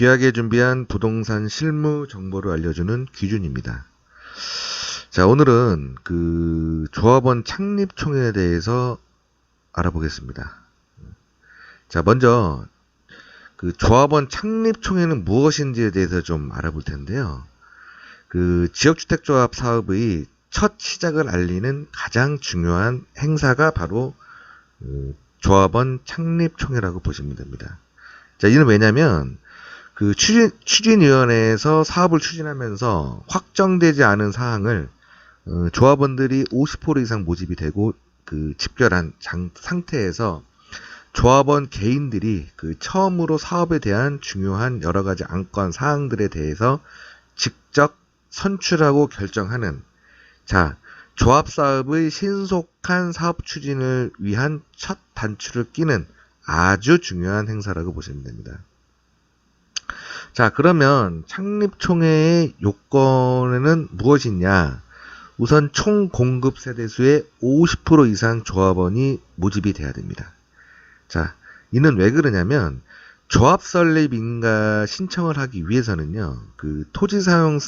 귀하게 준비한 부동산 실무 정보를 알려주는 귀준입니다. 자, 오늘은 조합원 창립총회에 대해서 알아보겠습니다. 자, 먼저 조합원 창립총회는 무엇인지에 대해서 좀 알아볼 텐데요. 지역주택조합 사업의 첫 시작을 알리는 가장 중요한 행사가 바로 조합원 창립총회라고 보시면 됩니다. 자, 이는 왜냐면 추진위원회에서 사업을 추진하면서 확정되지 않은 사항을 조합원들이 50% 이상 모집이 되고 집결한 상태에서 조합원 개인들이 처음으로 사업에 대한 중요한 여러 가지 안건 사항들에 대해서 직접 선출하고 결정하는, 자, 조합 사업의 신속한 사업 추진을 위한 첫 단추를 끼는 아주 중요한 행사라고 보시면 됩니다. 자, 그러면 창립총회의 요건에는 무엇이냐? 우선 총 공급 세대수의 50% 이상 조합원이 모집이 돼야 됩니다. 자, 이는 왜 그러냐면 조합 설립 인가 신청을 하기 위해서는요, 토지 사용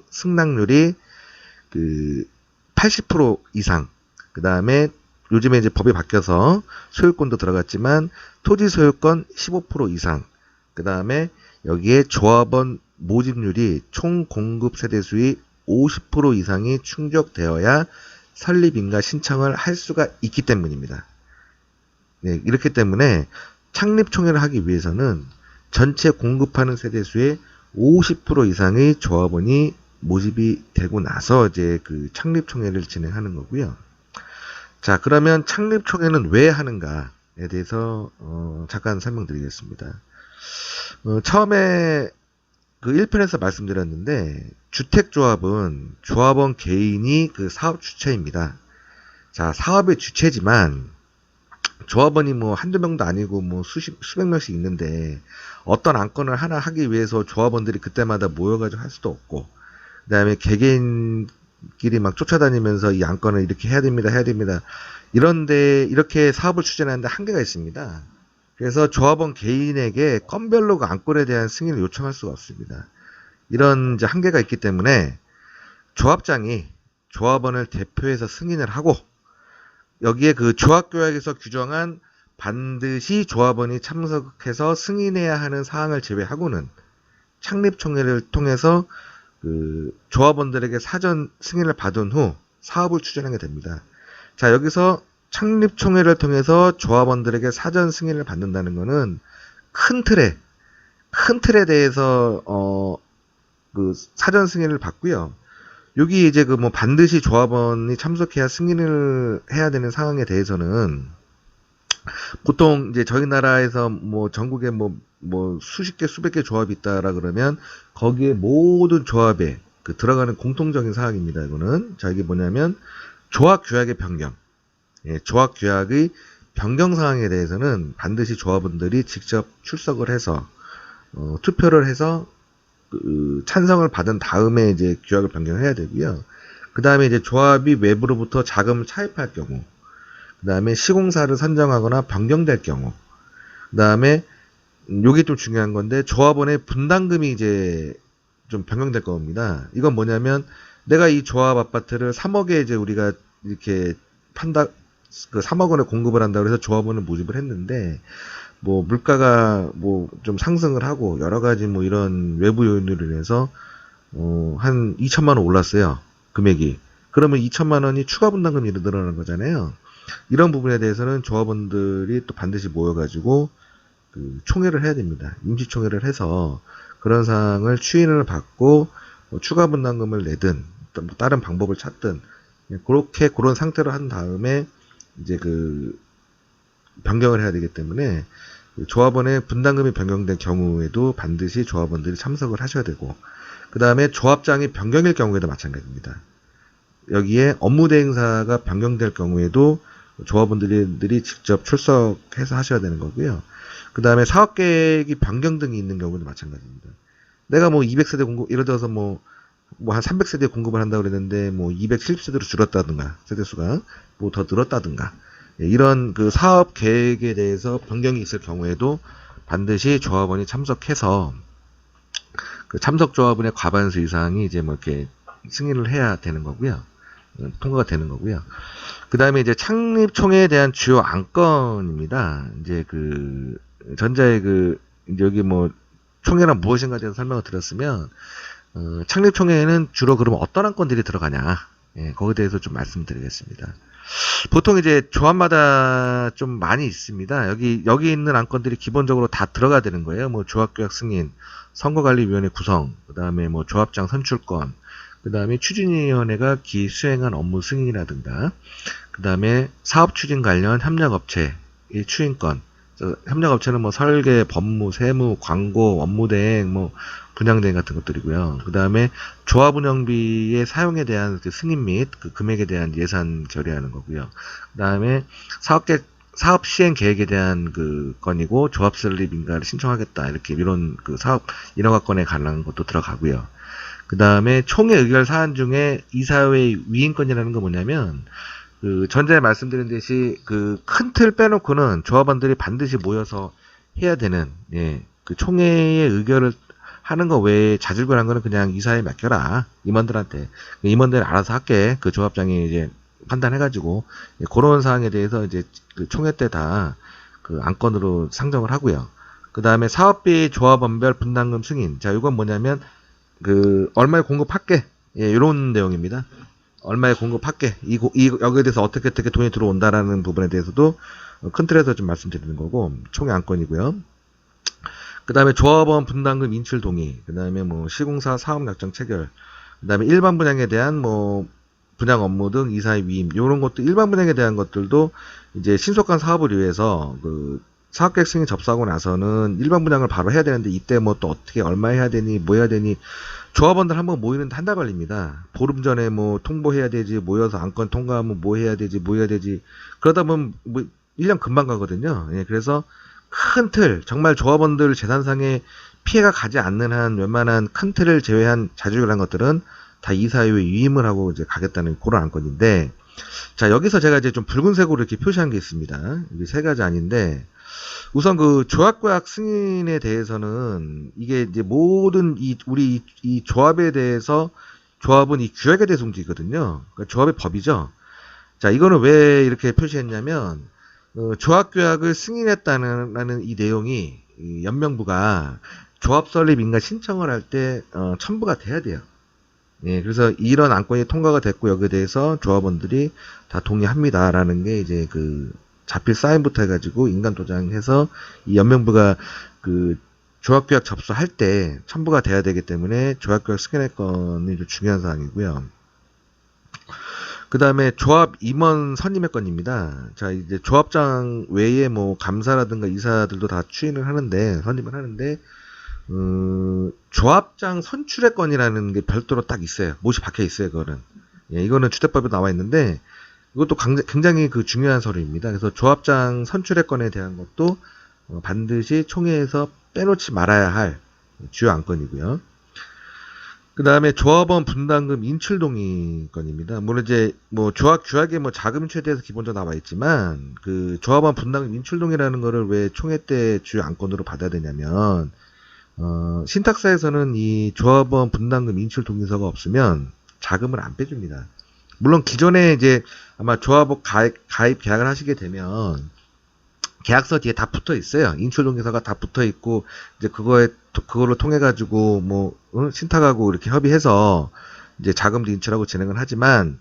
승낙률이 80% 이상, 그 다음에 요즘에 이제 법이 바뀌어서 소유권도 들어갔지만 토지 소유권 15% 이상, 그 다음에 여기에 조합원 모집률이 총 공급 세대수의 50% 이상이 충족되어야 설립인가 신청을 할 수가 있기 때문입니다. 네, 이렇기 때문에 창립총회를 하기 위해서는 전체 공급하는 세대수의 50% 이상의 조합원이 모집이 되고 나서 이제 창립총회를 진행하는 거고요. 자, 그러면 창립총회는 왜 하는가에 대해서 잠깐 설명드리겠습니다. 처음에 1편에서 말씀드렸는데 주택조합은 조합원 개인이 사업 주체입니다. 자, 사업의 주체지만 조합원이 한두 명도 아니고 수백 명씩 있는데 어떤 안건을 하나 하기 위해서 조합원들이 그때마다 모여가지고 할 수도 없고, 그 다음에 개개인끼리 막 쫓아다니면서 이 안건을 이렇게 해야 됩니다. 이런데 이렇게 사업을 추진하는데 한계가 있습니다. 그래서 조합원 개인에게 건별로 안건에 대한 승인을 요청할 수가 없습니다. 이런 이제 한계가 있기 때문에 조합장이 조합원을 대표해서 승인을 하고, 여기에 조합규약에서 규정한 반드시 조합원이 참석해서 승인해야 하는 사항을 제외하고는 창립총회를 통해서 조합원들에게 사전 승인을 받은 후 사업을 추진하게 됩니다. 자, 여기서 창립총회를 통해서 조합원들에게 사전 승인을 받는다는 것은 큰 틀에 대해서 사전 승인을 받고요. 여기 이제 반드시 조합원이 참석해야 승인을 해야 되는 상황에 대해서는 보통 이제 저희 나라에서 전국에 수십 개 수백 개 조합이 있다라 그러면 거기에 모든 조합에 들어가는 공통적인 사항입니다. 이거는 자, 이게 뭐냐면 조합 규약의 변경. 예, 조합 규약의 변경 사항에 대해서는 반드시 조합원들이 직접 출석을 해서 투표를 해서 찬성을 받은 다음에 이제 규약을 변경해야 되고요. 그 다음에 이제 조합이 외부로부터 자금을 차입할 경우, 그 다음에 시공사를 선정하거나 변경될 경우, 그 다음에 요게 좀 중요한 건데 조합원의 분담금이 이제 좀 변경될 겁니다. 이건 뭐냐면 내가 이 조합 아파트를 3억에 이제 우리가 이렇게 판다, 3억 원에 공급을 한다고 해서 조합원을 모집을 했는데 물가가 좀 상승을 하고 여러 가지 이런 외부 요인으로 인해서 한 2천만 원 올랐어요, 금액이. 그러면 2천만 원이 추가 분담금이 늘어나는 거잖아요. 이런 부분에 대해서는 조합원들이 또 반드시 모여가지고 총회를 해야 됩니다. 임시총회를 해서 그런 사항을 추인을 받고 추가 분담금을 내든 다른 방법을 찾든 그런 상태로 한 다음에 이제 변경을 해야 되기 때문에 조합원의 분담금이 변경된 경우에도 반드시 조합원들이 참석을 하셔야 되고, 그 다음에 조합장이 변경일 경우에도 마찬가지입니다. 여기에 업무 대행사가 변경될 경우에도 조합원들이 직접 출석해서 하셔야 되는 거고요. 그 다음에 사업계획이 변경 등이 있는 경우도 마찬가지입니다. 내가 200세대 공급, 예를 들어서 한 300세대 공급을 한다고 그랬는데 270세대로 줄었다든가, 세대수가 더 늘었다든가, 이런 사업 계획에 대해서 변경이 있을 경우에도 반드시 조합원이 참석해서 그 참석 조합원의 과반수 이상이 이제 뭐 이렇게 승인을 해야 되는 거고요. 통과가 되는 거고요. 그 다음에 이제 창립총회에 대한 주요 안건입니다. 이제 그 전자의 그 이제 여기 뭐 총회란 무엇인가에 대해서 설명을 드렸으면 창립총회에는 주로 그러면 어떤 안건들이 들어가냐, 거기에 대해서 좀 말씀드리겠습니다. 보통 이제 조합마다 좀 많이 있습니다. 여기 있는 안건들이 기본적으로 다 들어가야 되는 거예요. 뭐 조합규약 승인, 선거관리위원회 구성, 그 다음에 뭐 조합장 선출권, 그 다음에 추진위원회가 기수행한 업무 승인이라든가, 그 다음에 사업 추진 관련 협력업체의 추인권, 협력업체는 뭐 설계, 법무, 세무, 광고, 업무대행, 뭐 분양대행 같은 것들이고요. 그 다음에 조합 운영비의 사용에 대한 그 승인 및 그 금액에 대한 예산 결의하는 거고요. 그 다음에 사업 시행 계획에 대한 그 건이고, 조합 설립 인가를 신청하겠다, 이렇게 이런 그 사업 인허가권에 관한 것도 들어가고요. 그 다음에 총회 의결 사안 중에 이사회 위임권이라는 건 뭐냐면, 그 전자에 말씀드린 듯이 그 큰 틀 빼놓고는 조합원들이 반드시 모여서 해야 되는, 그 총회의 의결을 하는 거 외에 자질구레한 거는 그냥 이사에 맡겨라, 임원들한테. 임원들이 알아서 할게, 그 조합장이 이제 판단해가지고, 그런 사항에 대해서 이제 그 총회 때 다 그 안건으로 상정을 하고요. 그 다음에 사업비 조합원별 분담금 승인. 자, 이건 뭐냐면 그 얼마에 공급할게, 이런 내용입니다. 얼마에 공급할게, 여기에 대해서 어떻게 돈이 들어온다라는 부분에 대해서도 큰 틀에서 좀 말씀드리는 거고, 총회 안건이고요. 그 다음에 조합원 분담금 인출 동의, 그 다음에 뭐 시공사 사업 약정 체결, 그 다음에 일반 분양에 대한 뭐 분양 업무 등 이사의 위임, 이런 것도, 일반 분양에 대한 것들도 이제 신속한 사업을 위해서 그 사업계획 승인 접수하고 나서는 일반 분양을 바로 해야 되는데, 이때 뭐 또 어떻게 얼마 해야 되니, 뭐 해야 되니, 조합원들 한번 모이는데 한 달 걸립니다. 보름 전에 뭐 통보해야 되지, 모여서 안건 통과하면 뭐 해야 되지, 그러다 보면 뭐 1년 금방 가거든요. 그래서 큰 틀, 정말 조합원들 재산상에 피해가 가지 않는 한 웬만한 큰 틀을 제외한 자질구레한 것들은 다 이사회에 위임을 하고 이제 가겠다는 그런 안건인데, 자, 여기서 제가 이제 좀 붉은색으로 이렇게 표시한 게 있습니다. 이게 세 가지 아닌데, 우선 그 조합규약 승인에 대해서는 이게 이제 모든 우리 조합에 대해서, 조합은 이 규약에 대해서 움직이거든요. 그러니까 조합의 법이죠. 자, 이거는 왜 이렇게 표시했냐면, 조합규약을 승인했다는 이 내용이, 이 연명부가 조합 설립 인가 신청을 할 때 첨부가 돼야 돼요. 그래서 이런 안건이 통과가 됐고, 여기에 대해서 조합원들이 다 동의합니다라는 게 이제 그 자필 사인부터 해가지고 인간 도장해서 이 연명부가 그 조합규약 접수할 때 첨부가 돼야 되기 때문에 조합규약 승인의 건이 좀 중요한 사항이고요. 그 다음에 조합 임원 선임의 건입니다. 자, 이제 조합장 외에 뭐 감사라든가 이사들도 다 추인을 하는데, 선임을 하는데, 조합장 선출의 건이라는 게 별도로 딱 있어요. 못이 박혀 있어요, 그거는. 이거는 주택법에 나와 있는데, 이것도 굉장히 그 중요한 서류입니다. 그래서 조합장 선출의 건에 대한 것도 반드시 총회에서 빼놓지 말아야 할 주요 안건이고요. 그 다음에 조합원 분담금 인출 동의 건입니다. 물론 이제 뭐 조합 규약에 뭐 자금 최대에서 기본적으로 나와 있지만, 그 조합원 분담금 인출 동의라는 거를 왜 총회 때 주요 안건으로 받아야 되냐면, 신탁사에서는 이 조합원 분담금 인출 동의서가 없으면 자금을 안 빼줍니다. 물론 기존에 이제 아마 조합원 가입 계약을 하시게 되면 계약서 뒤에 다 붙어 있어요. 인출 동의서가 다 붙어 있고, 이제 그거를 통해 가지고 뭐 신탁하고 이렇게 협의해서 이제 자금도 인출하고 진행을 하지만,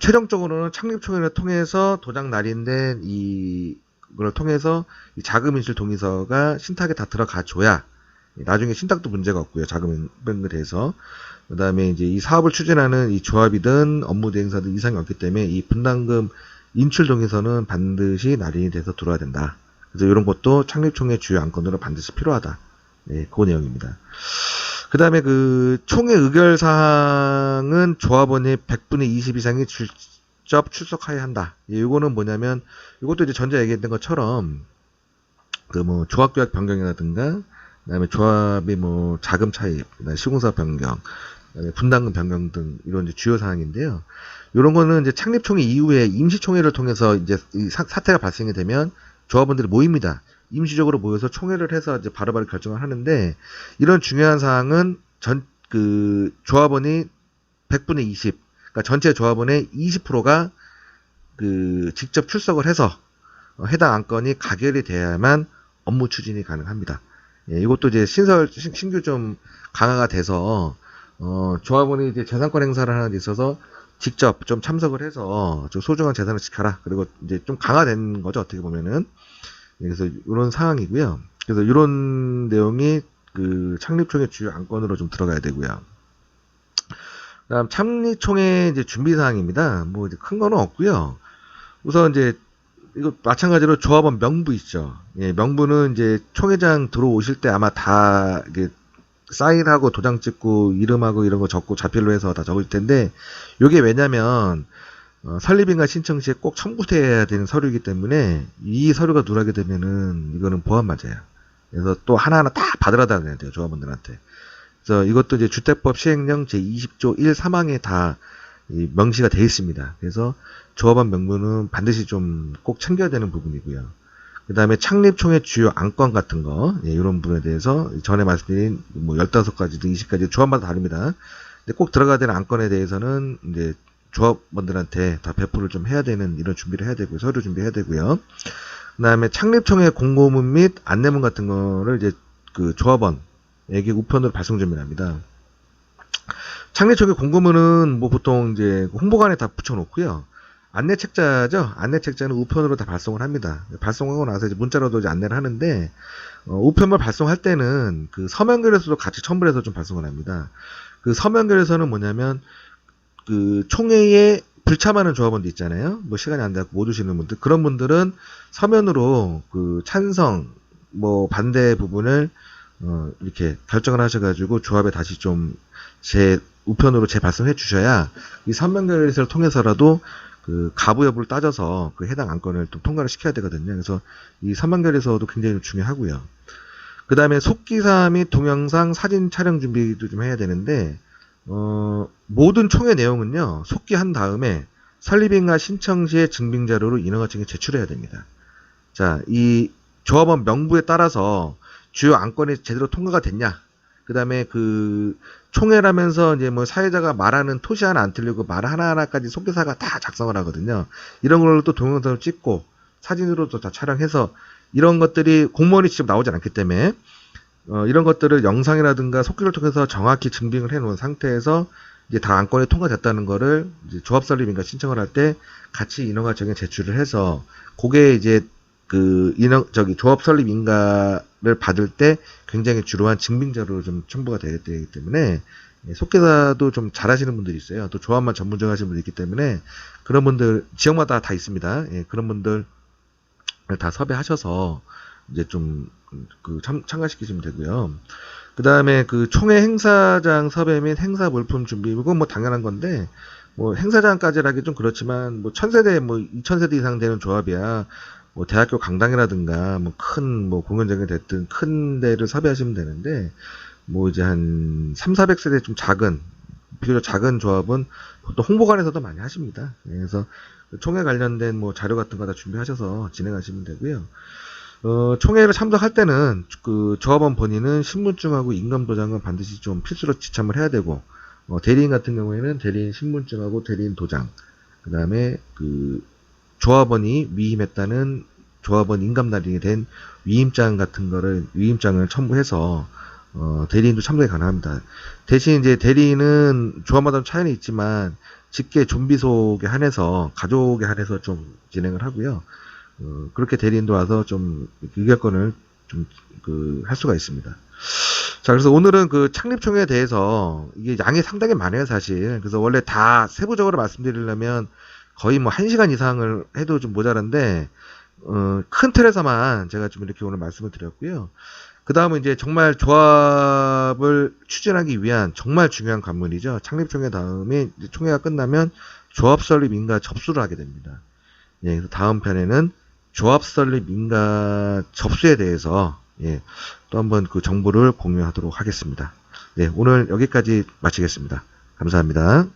최종적으로는 창립총회를 통해서 도장 날인된 이걸 통해서 이 자금 인출 동의서가 신탁에 다 들어가 줘야 나중에 신탁도 문제가 없고요. 자금 뺀 대해서. 그 다음에 이제 이 사업을 추진하는 이 조합이든 업무 대행사든 이상이 없기 때문에 이 분담금 인출 동의서는 반드시 날인이 돼서 들어와야 된다. 그래서 이런 것도 창립총회 주요 안건으로 반드시 필요하다. 그 내용입니다. 그 다음에 그 총회 의결 사항은 조합원의 100분의 20 이상이 직접 출석하여야 한다. 이거는 뭐냐면, 이것도 이제 전에 얘기했던 것처럼 그 뭐 조합규약 변경이라든가, 그다음에 조합의 뭐 자금 차입, 그다음에 시공사 변경, 그다음에 분담금 변경 등 이런 이제 주요 사항인데요. 이런 거는 이제 창립총회 이후에 임시총회를 통해서 이제 이 사태가 발생이 되면 조합원들이 모입니다. 임시적으로 모여서 총회를 해서 이제 바로바로 결정을 하는데, 이런 중요한 사항은 조합원이 100분의 20, 그러니까 전체 조합원의 20%가 직접 출석을 해서 해당 안건이 가결이 돼야만 업무 추진이 가능합니다. 예, 이것도 이제 신규 좀 강화가 돼서, 조합원이 이제 재산권 행사를 하는 데 있어서 직접 좀 참석을 해서 좀 소중한 재산을 지켜라. 그리고 이제 좀 강화된 거죠, 어떻게 보면은. 예, 그래서 이런 상황이고요. 그래서 이런 내용이 창립총회 주요 안건으로 좀 들어가야 되고요. 그다음 창립총회 이제 준비 사항입니다. 뭐 이제 큰 거는 없고요. 우선 이제 이거 마찬가지로 조합원 명부 있죠. 예, 명부는 이제 총회장 들어오실 때 아마 다 이게 사인하고 도장 찍고 이름하고 이런 거 적고 자필로 해서 다 적을 텐데, 요게 왜냐면 설립인가 신청 시에 꼭 첨부돼야 되는 서류이기 때문에 이 서류가 누락이 되면은 이거는 보안 맞아요. 그래서 또 하나하나 다 받으러다녀야 돼요, 조합원들한테. 그래서 이것도 이제 주택법 시행령 제20조 1 3항에 다 명시가 되어 있습니다. 그래서 조합원 명부는 반드시 좀 꼭 챙겨야 되는 부분이고요. 그 다음에 창립총회 주요 안건 같은 거, 예, 이런 부분에 대해서 전에 말씀드린 뭐 15가지, 20가지 조합마다 다릅니다. 근데 꼭 들어가야 되는 안건에 대해서는 이제 조합원들한테 다 배포를 좀 해야 되는 이런 준비를 해야 되고요. 서류 준비해야 되고요. 그 다음에 창립총회 공고문 및 안내문 같은 거를 이제 조합원에게 우편으로 발송 준비합니다. 창립총회 공고문은 뭐 보통 이제 홍보관에 다 붙여놓고요. 안내책자죠. 안내책자는 우편으로 다 발송을 합니다. 발송하고 나서 이제 문자로도 이제 안내를 하는데, 우편물 발송할 때는 서면결에서도 같이 첨부를 해서 좀 발송을 합니다. 서면결에서는 뭐냐면, 총회에 불참하는 조합원들 있잖아요. 뭐 시간이 안 돼서 못 오시는 분들. 그런 분들은 서면으로 찬성, 뭐 반대 부분을, 이렇게 결정을 하셔가지고 조합에 다시 좀 우편으로 재발송해 주셔야 이 서면결의를 통해서라도 가부 여부를 따져서 해당 안건을 또 통과를 시켜야 되거든요. 그래서 이 서면결에서도 굉장히 중요하고요. 그 다음에 속기사 및 동영상, 사진 촬영 준비도 좀 해야 되는데, 모든 총회 내용은요, 속기한 다음에 설립인가 신청 시의 증빙자료로 인허가증에 제출해야 됩니다. 자, 이 조합원 명부에 따라서 주요 안건이 제대로 통과가 됐냐, 그 다음에 총회라면서 이제 뭐 사회자가 말하는 토시 하나 안 틀리고 말 하나하나까지 속기사가 다 작성을 하거든요. 이런 걸로 또 동영상을 찍고 사진으로도 다 촬영해서, 이런 것들이 공무원이 직접 나오지 않기 때문에 이런 것들을 영상이라든가 속기를 통해서 정확히 증빙을 해 놓은 상태에서 이제 다 안건이 통과됐다는 거를 이제 조합 설립인가 신청을 할 때 같이 인허가증에 제출을 해서, 그게 이제 조합 설립 인가를 받을 때 굉장히 주요한 증빙자료로 좀 첨부가 되기 때문에, 속기사도 좀 잘하시는 분들이 있어요. 또 조합만 전문적으로 하시는 분들이 있기 때문에, 그런 분들 지역마다 다 있습니다. 예, 그런 분들 다 섭외하셔서 이제 좀 참가시키시면 되고요. 그 다음에 총회 행사장 섭외 및 행사 물품 준비, 이건 뭐 당연한 건데, 뭐 행사장까지라기 좀 그렇지만, 뭐 1000세대, 뭐 2000세대 이상 되는 조합이야 뭐 대학교 강당이라든가 뭐 큰 뭐 공연장이 됐든 큰 데를 섭외하시면 되는데, 뭐 이제 한 300~400세대 좀 비교적 작은 조합은 또 홍보관에서도 많이 하십니다. 그래서 총회 관련된 뭐 자료 같은 거 다 준비하셔서 진행하시면 되고요. 총회를 참석할 때는 조합원 본인은 신분증하고 임금도장은 반드시 좀 필수로 지참을 해야 되고, 대리인 같은 경우에는 대리인 신분증하고 대리인 도장, 그 다음에 조합원이 위임했다는 조합원 인감날이 된 위임장을 첨부해서 대리인도 참석이 가능합니다. 대신 이제 대리인은 조합마다 차이는 있지만 직계 좀비속에 한해서, 가족에 한해서 좀 진행을 하고요. 그렇게 대리인도 와서 좀 의결권을 좀 할 수가 있습니다. 자, 그래서 오늘은 창립총회에 대해서, 이게 양이 상당히 많아요, 사실. 그래서 원래 다 세부적으로 말씀드리려면 거의 뭐 1시간 이상을 해도 좀 모자란데, 큰 틀에서만 제가 좀 이렇게 오늘 말씀을 드렸고요. 그 다음은 이제 정말 조합을 추진하기 위한 정말 중요한 관문이죠. 창립총회 다음에 이제 총회가 끝나면 조합 설립 인가 접수를 하게 됩니다. 예, 그래서 다음 편에는 조합 설립 인가 접수에 대해서, 예, 또 한번 정보를 공유하도록 하겠습니다. 네, 오늘 여기까지 마치겠습니다. 감사합니다.